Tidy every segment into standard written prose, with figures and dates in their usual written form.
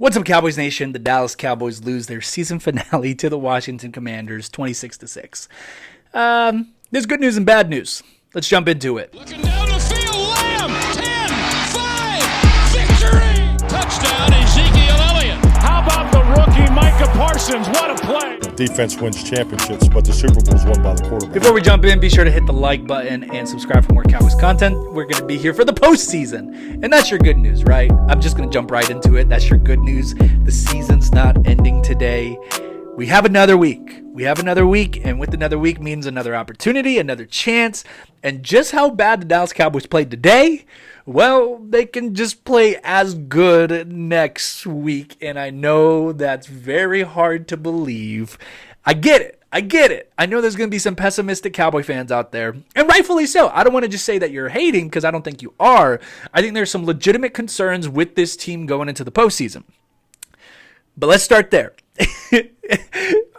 What's up, Cowboys Nation? The Dallas Cowboys lose their season finale to the Washington Commanders 26-6. There's good news and bad news. Let's jump into it. Looking down the field, Lamb, 10-5, victory! Touchdown, Ezekiel Elliott. How about the rookie Micah Parsons? What a play! Defense wins championships, but the Super Bowl is won by the quarterback. Before we jump in, be sure to hit the like button and subscribe for more Cowboys content. We're going to be here for the postseason, and that's your good news, right? I'm just going to jump right into it. That's your good news. The season's not ending today. We have another week. And with another week means another opportunity, another chance. And just how bad the Dallas Cowboys played today, well, they can just play as good next week. And I know that's very hard to believe. I get it. I know there's going to be some pessimistic Cowboy fans out there, and rightfully so. I don't want to just say that you're hating, because I don't think you are. I think there's some legitimate concerns with this team going into the postseason. But let's start there.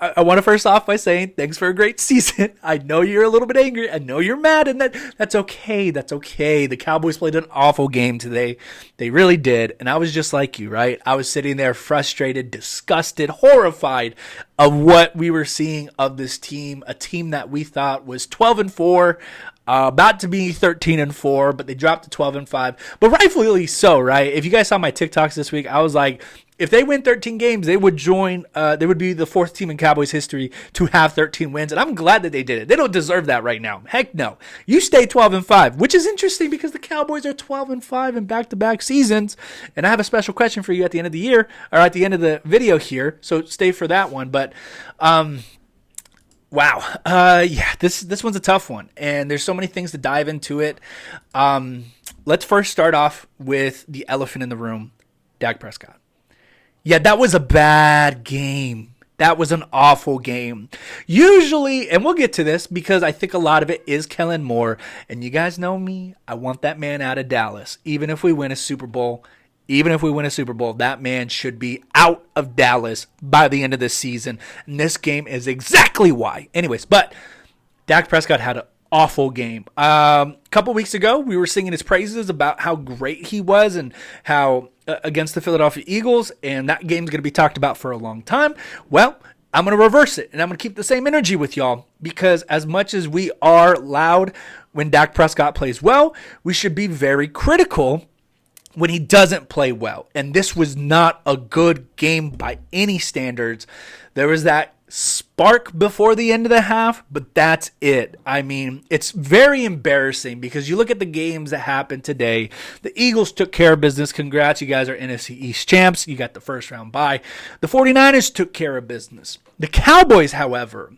I want to first off by saying thanks for a great season. I know you're a little bit angry. I know you're mad, and that's okay. That's okay. The Cowboys played an awful game today. They really did. And I was just like you, right? I was sitting there frustrated, disgusted, horrified of what we were seeing of this team, a team that we thought was 12-4, about to be 13-4, but they dropped to 12-5. But rightfully so, right? If you guys saw my TikToks this week, I was like, if they win 13 games, they would be the fourth team in Cowboys history to have 13 wins. And I'm glad that they did it. They don't deserve that right now. Heck no. You stay 12-5, which is interesting because the Cowboys are 12-5 in back-to-back seasons. And I have a special question for you at the end of the year, or at the end of the video here. So stay for that one. But, wow. This one's a tough one. And there's so many things to dive into it. Let's first start off with the elephant in the room, Dak Prescott. Yeah, that was a bad game. That was an awful game. Usually, and we'll get to this because I think a lot of it is Kellen Moore. And you guys know me, I want that man out of Dallas. Even if we win a Super Bowl, that man should be out of Dallas by the end of this season. And this game is exactly why. Anyways, but Dak Prescott had an awful game. A couple weeks ago, we were singing his praises about how great he was and how against the Philadelphia Eagles, and that game's going to be talked about for a long time. Well, I'm going to reverse it, and I'm going to keep the same energy with y'all, because as much as we are loud when Dak Prescott plays well, we should be very critical when he doesn't play well. And this was not a good game by any standards. There was that spark before the end of the half, but that's it. I mean, it's very embarrassing because you look at the games that happened today. The Eagles took care of business. Congrats, you guys are NFC East champs. You got the first round bye. The 49ers took care of business. The Cowboys, however,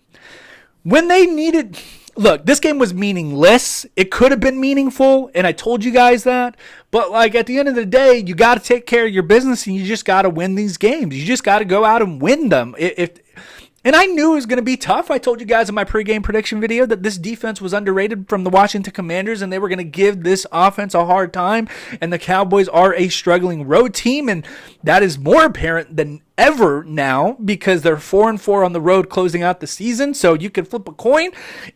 when they needed... Look, this game was meaningless. It could have been meaningful, and I told you guys that. But, at the end of the day, you got to take care of your business, and you just got to win these games. You just got to go out and win them. And I knew it was going to be tough. I told you guys in my pregame prediction video that this defense was underrated from the Washington Commanders, and they were going to give this offense a hard time. And the Cowboys are a struggling road team, and that is more apparent than ever now because they're 4-4 on the road closing out the season. So you can flip a coin,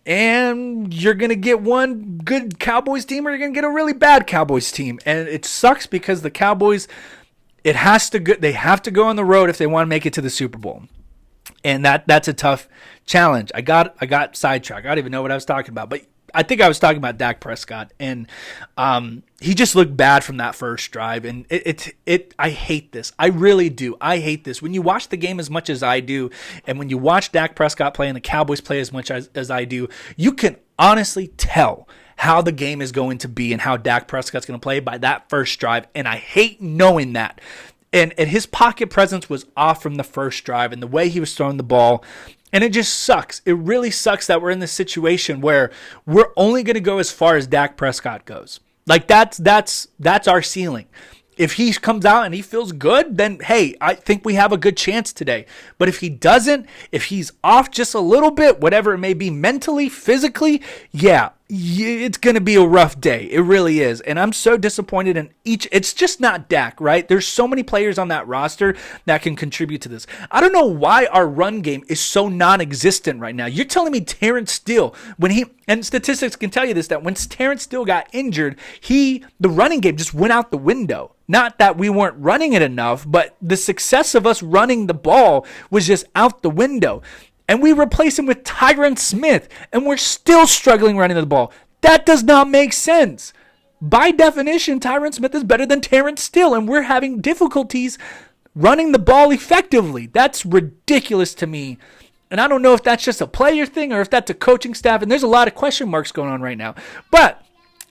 and you're going to get one good Cowboys team, or you're going to get a really bad Cowboys team. And it sucks because the Cowboys, they have to go on the road if they want to make it to the Super Bowl. And that's a tough challenge. I got sidetracked. I don't even know what I was talking about. But I think I was talking about Dak Prescott. And he just looked bad from that first drive. And I hate this. I really do. I hate this. When you watch the game as much as I do, and when you watch Dak Prescott play and the Cowboys play as much as I do, you can honestly tell how the game is going to be and how Dak Prescott's going to play by that first drive. And I hate knowing that. And his pocket presence was off from the first drive and the way he was throwing the ball. And it just sucks. It really sucks that we're in this situation where we're only going to go as far as Dak Prescott goes. That's our ceiling. If he comes out and he feels good, then, hey, I think we have a good chance today. But if he doesn't, if he's off just a little bit, whatever it may be mentally, physically, yeah, it's going to be a rough day. It really is. And I'm so disappointed in each. It's just not Dak, right? There's so many players on that roster that can contribute to this. I don't know why our run game is so non-existent right now. You're telling me Terrence Steele, and statistics can tell you this, that when Terrence Steele got injured, the running game just went out the window. Not that we weren't running it enough, but the success of us running the ball was just out the window. And we replace him with Tyron Smith, and we're still struggling running the ball. That does not make sense. By definition, Tyron Smith is better than Terrence Steele, and we're having difficulties running the ball effectively. That's ridiculous to me. And I don't know if that's just a player thing or if that's a coaching staff, and there's a lot of question marks going on right now. But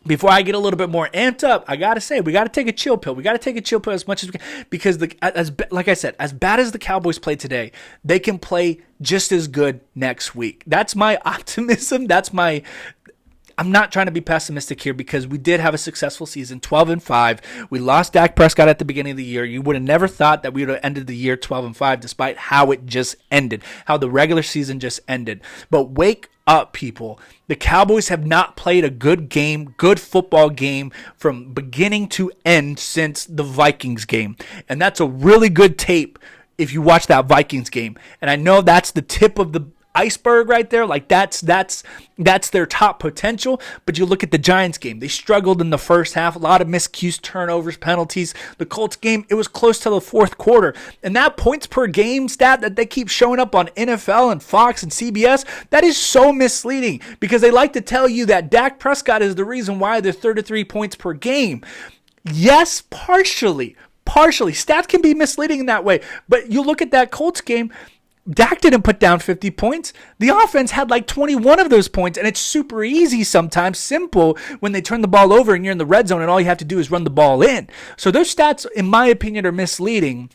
before I get a little bit more amped up, I got to say, we got to take a chill pill. We got to take a chill pill as much as we can, because like I said, as bad as the Cowboys play today, they can play just as good next week. That's my optimism. I'm not trying to be pessimistic here, because we did have a successful season, 12-5. We lost Dak Prescott at the beginning of the year. You would have never thought that we would have ended the year 12-5, despite how it just ended, how the regular season just ended. But wake up, people. The Cowboys have not played a good football game from beginning to end since the Vikings game. And that's a really good tape if you watch that Vikings game. And I know that's the tip of the iceberg right there. Like that's their top potential. But you look at the Giants game. They struggled in the first half. A lot of miscues, turnovers, penalties. The Colts game, it was close to the fourth quarter. And that points per game stat that they keep showing up on NFL and Fox and CBS, that is so misleading, because they like to tell you that Dak Prescott is the reason why they're 33 points per game. Yes, partially. Stats can be misleading in that way. But you look at that Colts game, Dak didn't put down 50 points. The offense had like 21 of those points, and it's super easy sometimes, simple, when they turn the ball over and you're in the red zone and all you have to do is run the ball in. So those stats, in my opinion, are misleading.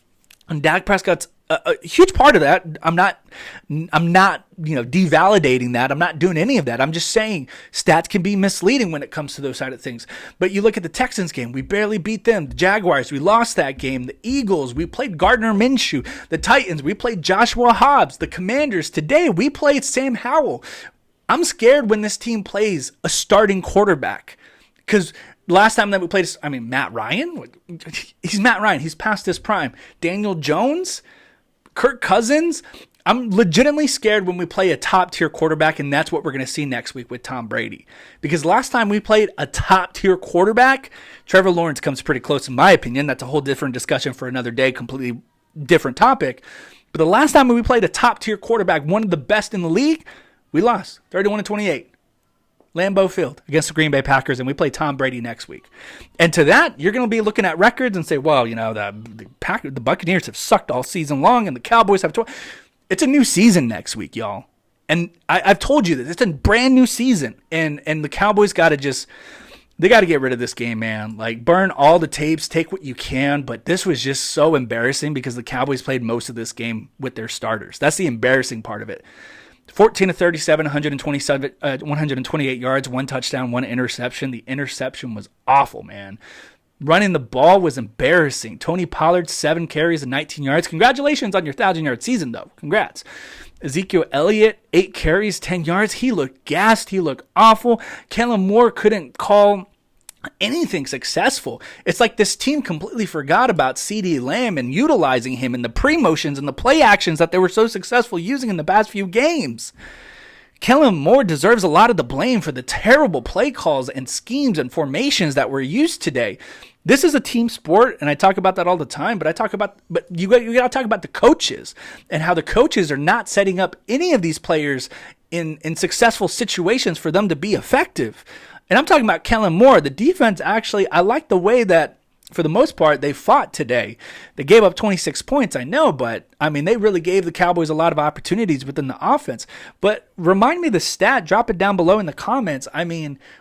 And Dak Prescott's a huge part of that. I'm not devalidating that. I'm not doing any of that. I'm just saying stats can be misleading when it comes to those side of things. But you look at the Texans game, we barely beat them. The Jaguars, we lost that game. The Eagles, we played Gardner Minshew. The Titans, we played Joshua Hobbs. The Commanders, today we played Sam Howell. I'm scared when this team plays a starting quarterback, because last time that we played, Matt Ryan, he's Matt Ryan. He's past his prime. Daniel Jones, Kirk Cousins. I'm legitimately scared when we play a top-tier quarterback, and that's what we're going to see next week with Tom Brady. Because last time we played a top-tier quarterback, Trevor Lawrence comes pretty close, in my opinion. That's a whole different discussion for another day, completely different topic. But the last time we played a top-tier quarterback, one of the best in the league, we lost 31-28. Lambeau Field against the Green Bay Packers, and we play Tom Brady next week. And to that, you're going to be looking at records and say, well, the Buccaneers have sucked all season long, and the Cowboys have. It's a new season next week, y'all. And I've told you this. It's a brand new season, and the Cowboys got to get rid of this game, man. Like, burn all the tapes, take what you can. But this was just so embarrassing because the Cowboys played most of this game with their starters. That's the embarrassing part of it. 14-37, 128 yards, 1 touchdown, 1 interception. The interception was awful, man. Running the ball was embarrassing. Tony Pollard, 7 carries and 19 yards. Congratulations on your 1,000-yard season, though. Congrats. Ezekiel Elliott, 8 carries, 10 yards. He looked gassed. He looked awful. Kellen Moore couldn't call anything successful. It's like this team completely forgot about CeeDee Lamb and utilizing him in the pre-motions and the play actions that they were so successful using in the past few games. Kellen Moore deserves a lot of the blame for the terrible play calls and schemes and formations that were used today. This is a team sport, and I talk about that all the time, but you got to talk about the coaches and how the coaches are not setting up any of these players in successful situations for them to be effective. And I'm talking about Kellen Moore. The defense, actually, I like the way that, for the most part, they fought today. They gave up 26 points, I know, but, they really gave the Cowboys a lot of opportunities within the offense. But remind me the stat. Drop it down below in the comments.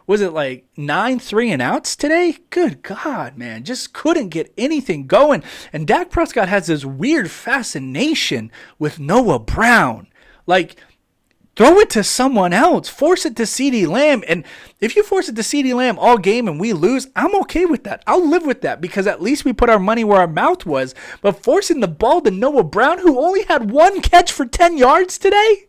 Was it like 9 3-and-outs today? Good God, man. Just couldn't get anything going. And Dak Prescott has this weird fascination with Noah Brown. Like, throw it to someone else. Force it to CeeDee Lamb. And if you force it to CeeDee Lamb all game and we lose, I'm okay with that. I'll live with that, because at least we put our money where our mouth was. But forcing the ball to Noah Brown, who only had 1 catch for 10 yards today?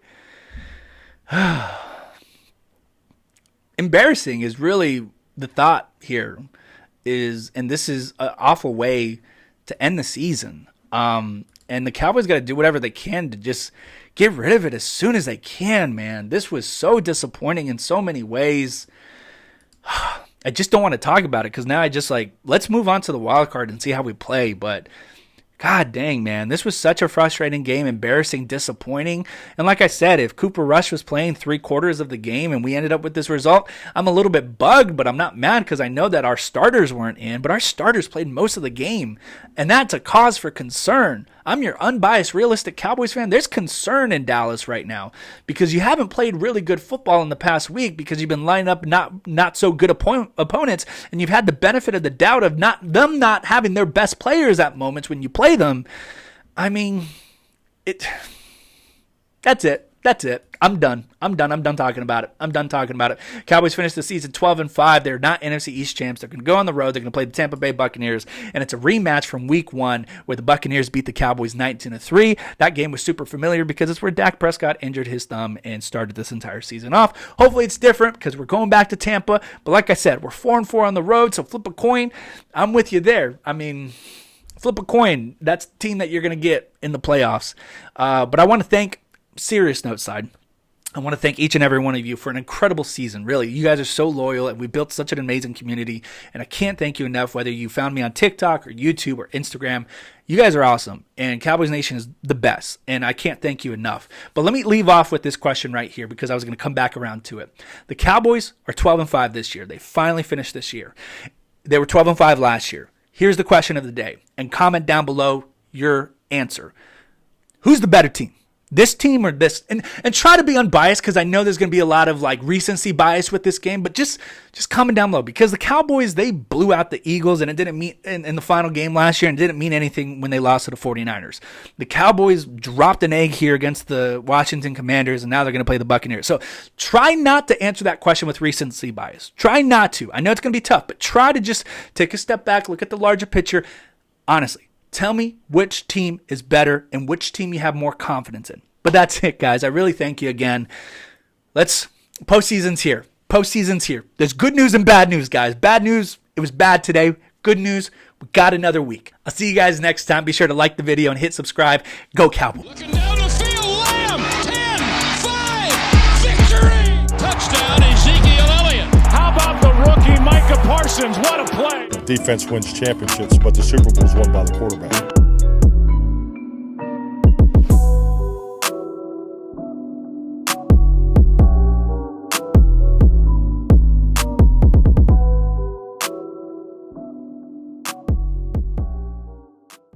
embarrassing is really the thought here and this is an awful way to end the season. And the Cowboys got to do whatever they can to just get rid of it as soon as they can, man. This was so disappointing in so many ways. I just don't want to talk about it because now let's move on to the wild card and see how we play. But God dang, man, this was such a frustrating game, embarrassing, disappointing. And like I said, if Cooper Rush was playing 3/4 of the game and we ended up with this result, I'm a little bit bugged, but I'm not mad because I know that our starters weren't in, but our starters played most of the game. And that's a cause for concern. I'm your unbiased, realistic Cowboys fan. There's concern in Dallas right now because you haven't played really good football in the past week because you've been lining up not so good opponents, and you've had the benefit of the doubt of them not having their best players at moments when you play them. I mean, that's it. I'm done talking about it. Cowboys finished the season 12-5. They're not NFC East champs. They're going to go on the road. They're going to play the Tampa Bay Buccaneers, and it's a rematch from Week 1 where the Buccaneers beat the Cowboys 19-3. That game was super familiar because it's where Dak Prescott injured his thumb and started this entire season off. Hopefully it's different because we're going back to Tampa. But like I said, we're 4-4 on the road, so flip a coin. I'm with you there. I mean, flip a coin. That's the team that you're going to get in the playoffs. But I want to thank, serious note side, I want to thank each and every one of you for an incredible season. Really, you guys are so loyal, and we built such an amazing community, and I can't thank you enough, whether you found me on TikTok or YouTube or Instagram. You guys are awesome, and Cowboys Nation is the best, and I can't thank you enough. But let me leave off with this question right here because I was going to come back around to it. The Cowboys are 12-5 this year. They finally finished this year. They were 12-5 last year. Here's the question of the day, and comment down below your answer. Who's the better team? This team or this? And try to be unbiased because I know there's going to be a lot of recency bias with this game, but just comment down below because the Cowboys, they blew out the Eagles and it didn't mean in the final game last year and didn't mean anything when they lost to the 49ers. The Cowboys dropped an egg here against the Washington Commanders and now they're going to play the Buccaneers. So try not to answer that question with recency bias. Try not to. I know it's going to be tough, but try to just take a step back, look at the larger picture. Honestly, tell me which team is better and which team you have more confidence in. But that's it, guys. I really thank you again. Postseason's here. There's good news and bad news, guys. Bad news, it was bad today. Good news, we got another week. I'll see you guys next time. Be sure to like the video and hit subscribe. Go Cowboys. Looking down the field, Lamb, 10-5, victory! Touchdown, Ezekiel Elliott. How about the rookie Micah Parsons? What a play! Defense wins championships, but the Super Bowl is won by the quarterback.